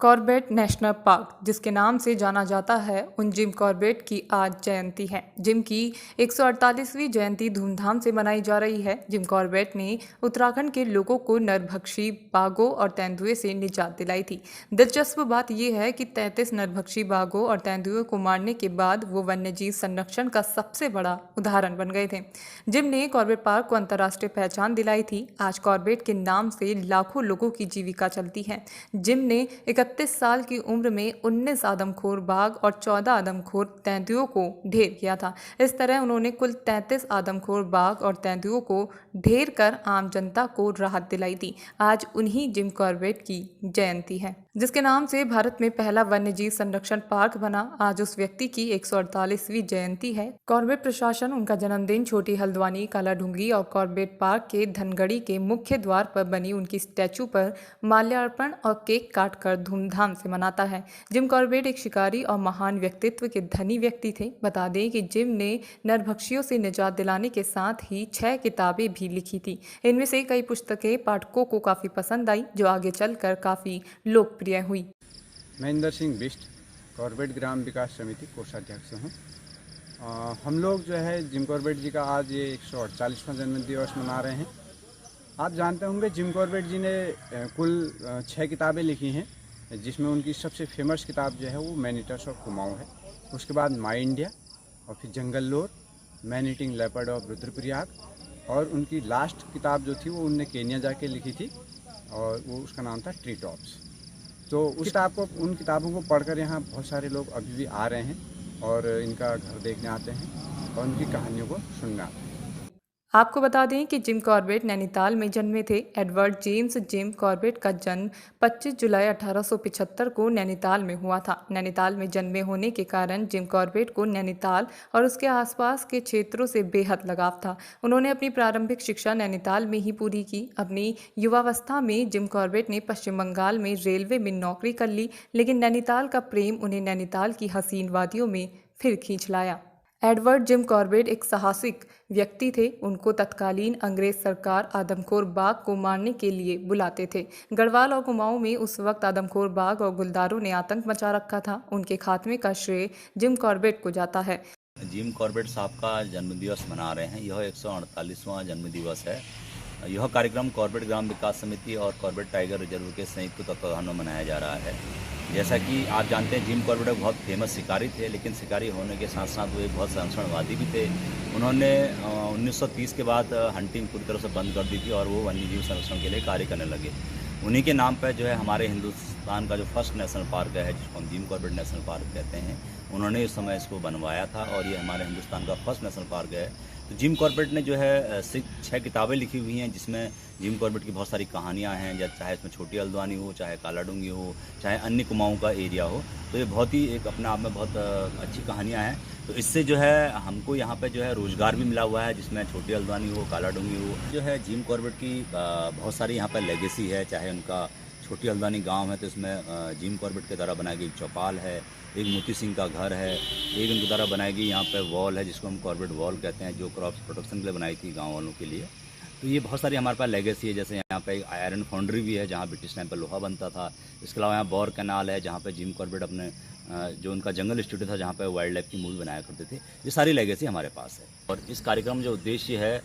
Corbett national park, जिसके नाम से जाना जाता है, उन जिम कॉर्बेट की आज जयंती है। जिम की 148वीं जयंती धूमधाम से मनाई जा रही है। जिम कॉर्बेट ने उत्तराखंड के लोगों को नरभक्षी बाघों और तेंदुए से निजात दिलाई थी। दिलचस्प बात यह है कि 33 नरभक्षी बाघों और तेंदुए को मारने के बाद वो वन्यजीव संरक्षण का सबसे बड़ा उदाहरण बन गए थे। जिम ने कॉर्बेट पार्क को अंतर्राष्ट्रीय पहचान दिलाई थी। आज कॉर्बेट के नाम से लाखों लोगों की जीविका चलती है। जिम ने 31 साल की उम्र में 19 आदमखोर बाघ और 14 आदमखोर तेंदुओं को ढेर किया था। इस तरह उन्होंने कुल 33 आदमखोर बाघ और तेंदुओं को ढेर कर आम जनता को राहत दिलाई थी। आज उन्हीं जिम कॉर्बेट की जयंती है, जिसके नाम से भारत में पहला वन्यजीव संरक्षण पार्क बना। आज उस व्यक्ति की 148वीं जयंती है। कॉर्बेट प्रशासन उनका जन्मदिन छोटी हल्द्वानी, कालाढूंगी और कॉर्बेट पार्क के धनगढ़ी के मुख्य द्वार पर बनी उनकी स्टैचू पर माल्यार्पण और केक काट कर धूमधाम से मनाता है। जिम कॉर्बेट एक शिकारी और महान व्यक्तित्व के धनी व्यक्ति थे। बता दें कि जिम ने नरभक्षियों से निजात दिलाने के साथ ही 6 किताबें भी लिखी थी। इनमें से कई पुस्तकें पाठकों को काफ़ी पसंद आई, जो आगे चलकर काफ़ी लोकप्रिय हुई। महेंद्र सिंह बिष्ट, कॉर्बेट ग्राम विकास समिति कोषाध्यक्ष हूँ। हम लोग जो है जिम कॉर्बेट जी का आज ये 148वां जन्म दिवस मना रहे हैं। आप जानते होंगे जिम कॉर्बेट जी ने कुल 6 किताबें लिखी हैं, जिसमें उनकी सबसे फेमस किताब जो है वो मैन ईटर्स ऑफ कुमाऊँ है। उसके बाद माई इंडिया और फिर जंगल लोर, man eating leopard of Rudraprayag, और उनकी लास्ट किताब जो थी वो उनने केन्या जाके लिखी थी और वो उसका नाम था ट्री टॉप्स। तो उन किताबों को पढ़कर यहाँ बहुत सारे लोग अभी भी आ रहे हैं और इनका घर देखने आते हैं और उनकी कहानियों को सुनने आते हैं। आपको बता दें कि जिम कॉर्बेट नैनीताल में जन्मे थे। एडवर्ड जेम्स जिम कॉर्बेट का जन्म 25 जुलाई 1875 को नैनीताल में हुआ था। नैनीताल में जन्मे होने के कारण जिम कॉर्बेट को नैनीताल और उसके आसपास के क्षेत्रों से बेहद लगाव था। उन्होंने अपनी प्रारंभिक शिक्षा नैनीताल में ही पूरी की। अपनी युवावस्था में जिम कॉर्बेट ने पश्चिम बंगाल में रेलवे में नौकरी कर ली, लेकिन नैनीताल का प्रेम उन्हें नैनीताल की हसीन वादियों में फिर खींच लाया। एडवर्ड जिम कॉर्बेट एक साहसिक व्यक्ति थे। उनको तत्कालीन अंग्रेज सरकार आदमखोर बाघ को मारने के लिए बुलाते थे। गढ़वाल और कुमाऊं में उस वक्त आदमखोर बाघ और गुलदारों ने आतंक मचा रखा था। उनके खात्मे का श्रेय जिम कॉर्बेट को जाता है। जिम कॉर्बेट साहब का जन्मदिवस मना रहे हैं। यह 148वां जन्मदिवस है। यह कार्यक्रम कॉर्बेट ग्राम विकास समिति और कॉर्बेट टाइगर रिजर्व के संयुक्त तत्वाधान में मनाया जा रहा है। जैसा कि आप जानते हैं, जिम कॉर्बेट एक बहुत फेमस शिकारी थे, लेकिन शिकारी होने के साथ साथ वो एक बहुत संरक्षणवादी भी थे। उन्होंने 1930 के बाद हंटिंग पूरी तरह से बंद कर दी थी और वो वन्यजीव संरक्षण के लिए कार्य करने लगे। उन्हीं के नाम पर जो है हमारे हिंदुस्तान का जो फर्स्ट नेशनल पार्क है, जिसको हम जिम कॉर्बेट नेशनल पार्क कहते हैं, उन्होंने इस समय इसको बनवाया था और ये हमारे हिंदुस्तान का फर्स्ट नेशनल पार्क है। तो जिम कॉर्बेट ने जो है 6 किताबें लिखी हुई हैं, जिसमें जिम कॉर्बेट की बहुत सारी कहानियाँ हैं, चाहे इसमें छोटी हल्द्वानी हो, चाहे कालाडूंगी हो, चाहे अन्य कुमाऊँ का एरिया हो। तो ये बहुत ही एक अपने आप में बहुत अच्छी कहानियाँ हैं। तो इससे जो है हमको यहाँ पे जो है रोज़गार भी मिला हुआ है, जिसमें छोटी हल्द्वानी हो, कालाडूंगी हो। जो है जिम कॉर्बेट की बहुत सारी यहाँ पर लेगेसी है। चाहे उनका छोटी हल्द्वानी गांव है तो इसमें जिम कॉर्बेट के द्वारा बनाई गई चौपाल है, एक मोती सिंह का घर है, एक उनके द्वारा बनाई गई यहाँ पे वॉल है, जिसको हम कॉर्बेट वॉल कहते हैं, जो क्रॉप प्रोटेक्शन के लिए बनाई थी गाँव वालों के लिए। तो ये बहुत सारी हमारे पास लेगेसी है। जैसे यहाँ पे एक आयरन फाउंड्री भी है, जहाँ ब्रिटिश टाइम पर लोहा बनता था। इसके अलावा यहाँ बौर कैनाल है, जहाँ पे जिम कॉर्बेट अपने जो उनका जंगल स्टूडियो था, जहाँ पे वाइल्ड लाइफ की मूवी बनाया करते थे। ये सारी लेगेसी हमारे पास है। और इस कार्यक्रम में जो उद्देश्य है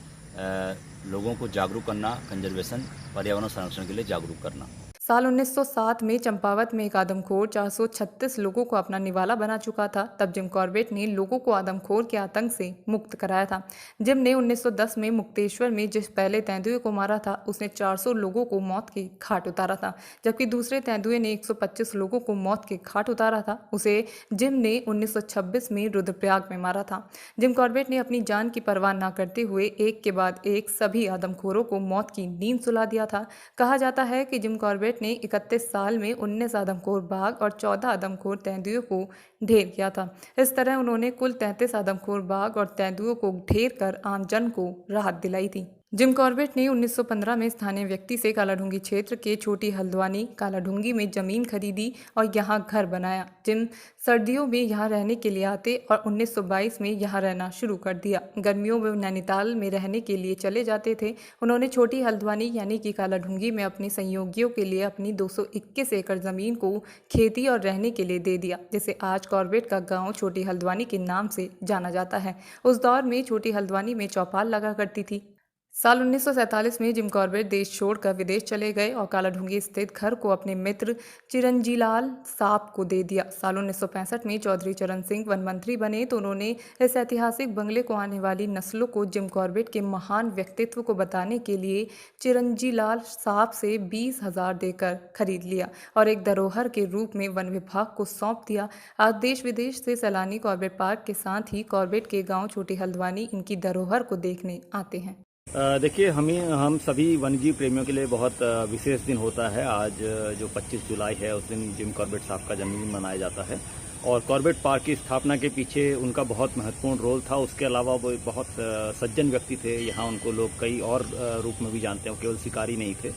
लोगों को जागरूक करना, कंजर्वेशन, पर्यावरण संरक्षण के लिए जागरूक करना। साल 1907 में चंपावत में एक आदमखोर 436 लोगों को अपना निवाला बना चुका था। तब जिम कॉर्बेट ने लोगों को आदमखोर के आतंक से मुक्त कराया था। जिम ने 1910 में मुक्तेश्वर में जिस पहले तेंदुए को मारा था, उसने 400 लोगों को मौत के घाट उतारा था, जबकि दूसरे तेंदुए ने 125 लोगों को मौत के घाट उतारा था। उसे जिम ने 1926 में रुद्रप्रयाग में मारा था। जिम कॉर्बेट ने अपनी जान की परवाह न करते हुए एक के बाद एक सभी आदमखोरों को मौत की नींद सुला दिया था। कहा जाता है कि जिम कॉर्बेट ने 31 साल में 19 आदमखोर बाघ और 14 आदमखोर तेंदुओं को ढेर किया था। इस तरह उन्होंने कुल 33 आदमखोर बाघ और तेंदुओं को ढेर कर आम जन को राहत दिलाई थी। जिम कॉर्बेट ने 1915 में स्थानीय व्यक्ति से कालाढूंगी क्षेत्र के छोटी हल्द्वानी कालाढूंगी में जमीन खरीदी और यहाँ घर बनाया। जिम सर्दियों में यहाँ रहने के लिए आते और 1922 में यहाँ रहना शुरू कर दिया। गर्मियों में नैनीताल में रहने के लिए चले जाते थे। उन्होंने छोटी हल्द्वानी यानी कि कालाढूंगी में अपने सहयोगियों के लिए अपनी 221 एकड़ जमीन को खेती और रहने के लिए दे दिया, जिसे आज कॉर्बेट का गाँव छोटी हल्द्वानी के नाम से जाना जाता है। उस दौर में छोटी हल्द्वानी में चौपाल लगा करती थी। साल 1947 में जिम कॉर्बेट देश छोड़कर विदेश चले गए और कालाढूंगी स्थित घर को अपने मित्र चिरंजीलाल साहब को दे दिया। साल 1965 में चौधरी चरण सिंह वन मंत्री बने तो उन्होंने इस ऐतिहासिक बंगले को आने वाली नस्लों को जिम कॉर्बेट के महान व्यक्तित्व को बताने के लिए चिरंजीलाल साहब से 20,000 देकर खरीद लिया और एक धरोहर के रूप में वन विभाग को सौंप दिया। आज देश विदेश से सैलानी कॉर्बेट पार्क के साथ ही कॉर्बेट के गाँव छोटी हल्द्वानी इनकी धरोहर को देखने आते हैं। देखिए हम सभी वन्यजीव प्रेमियों के लिए बहुत विशेष दिन होता है। आज जो 25 जुलाई है उस दिन जिम कॉर्बेट साहब का जन्मदिन मनाया जाता है और कॉर्बेट पार्क की स्थापना के पीछे उनका बहुत महत्वपूर्ण रोल था। उसके अलावा वो एक बहुत सज्जन व्यक्ति थे। यहाँ उनको लोग कई और रूप में भी जानते हैं, वो केवल शिकारी नहीं थे,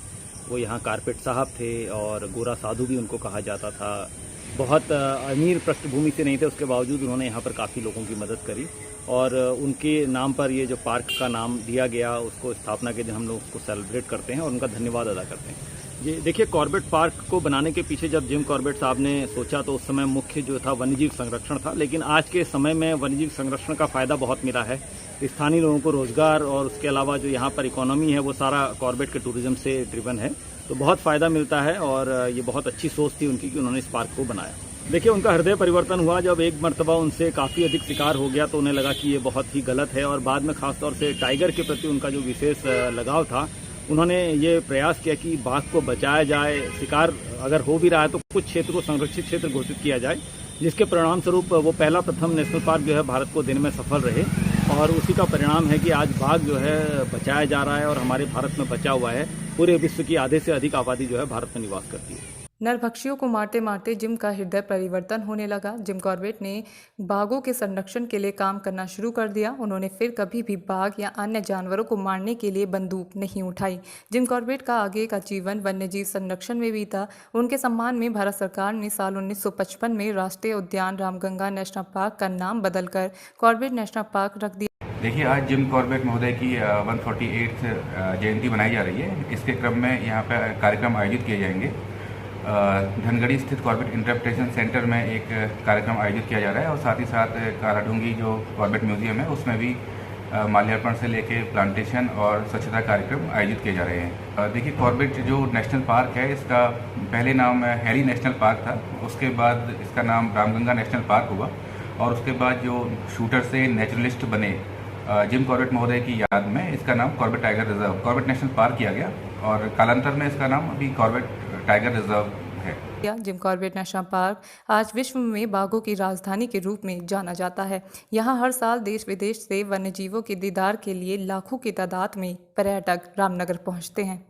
वो यहाँ कारपेट साहब थे और गोरा साधु भी उनको कहा जाता था। बहुत अमीर पृष्ठभूमि से नहीं थे, उसके बावजूद उन्होंने यहाँ पर काफ़ी लोगों की मदद करी और उनके नाम पर ये जो पार्क का नाम दिया गया, उसको स्थापना के दिन हम लोग उसको सेलिब्रेट करते हैं और उनका धन्यवाद अदा करते हैं। ये देखिए, कॉर्बेट पार्क को बनाने के पीछे जब जिम कॉर्बेट साहब ने सोचा तो उस समय मुख्य जो था वन्यजीव संरक्षण था, लेकिन आज के समय में वन्यजीव संरक्षण का फ़ायदा बहुत मिला है। स्थानीय लोगों को रोजगार और उसके अलावा जो यहाँ पर इकोनॉमी है वो सारा कॉर्बेट के टूरिज्म से ड्रिवन है, तो बहुत फ़ायदा मिलता है और ये बहुत अच्छी सोच थी उनकी कि उन्होंने इस पार्क को बनाया। देखिए, उनका हृदय परिवर्तन हुआ जब एक मर्तबा उनसे काफ़ी अधिक शिकार हो गया तो उन्हें लगा कि ये बहुत ही गलत है और बाद में खासतौर से टाइगर के प्रति उनका जो विशेष लगाव था, उन्होंने ये प्रयास किया कि बाघ को बचाया जाए। शिकार अगर हो भी रहा है तो कुछ क्षेत्र को संरक्षित क्षेत्र घोषित किया जाए, जिसके परिणाम स्वरूप वो पहला प्रथम नेशनल पार्क जो है भारत को देने में सफल रहे और उसी का परिणाम है कि आज बाघ जो है बचाया जा रहा है और हमारे भारत में बचा हुआ है। पूरे विश्व की आधे से अधिक आबादी जो है भारत में निवास करती है। नरभक्षियों को मारते मारते जिम का हृदय परिवर्तन होने लगा। जिम कॉर्बेट ने बाघों के संरक्षण के लिए काम करना शुरू कर दिया। उन्होंने फिर कभी भी बाघ या अन्य जानवरों को मारने के लिए बंदूक नहीं उठाई। जिम कॉर्बेट का आगे का जीवन वन्यजीव संरक्षण में बीता। उनके सम्मान में भारत सरकार ने साल 1955 में राष्ट्रीय उद्यान रामगंगा नेशनल पार्क का नाम बदलकर कॉर्बेट नेशनल पार्क रख दिया। देखिए, आज जिम कॉर्बेट महोदय की 148th जयंती मनाई जा रही है। इसके क्रम में यहाँ पर कार्यक्रम आयोजित किए जाएंगे। धनगढ़ी स्थित कॉर्बेट इंटरप्रिटेशन सेंटर में एक कार्यक्रम आयोजित किया जा रहा है और साथ ही साथ कालाढूंगी जो कॉर्बेट म्यूजियम है उसमें भी माल्यार्पण से लेके प्लांटेशन और स्वच्छता कार्यक्रम आयोजित किए जा रहे हैं। देखिए, कॉर्बेट जो नेशनल पार्क है इसका पहले नाम हैरी नेशनल पार्क था, उसके बाद इसका नाम रामगंगा नेशनल पार्क हुआ और उसके बाद जो शूटर से नेचुरलिस्ट बने जिम कॉर्बेट महोदय की याद में इसका नाम Corbett tiger reserve Corbett national park किया गया और कालांतर में इसका नाम अभी कॉर्बेट टाइगर रिजर्व है। जिम कॉर्बेट नेशनल पार्क आज विश्व में बाघों की राजधानी के रूप में जाना जाता है। यहाँ हर साल देश विदेश से वन्यजीवों के दीदार के लिए लाखों की तादाद में पर्यटक रामनगर पहुँचते हैं।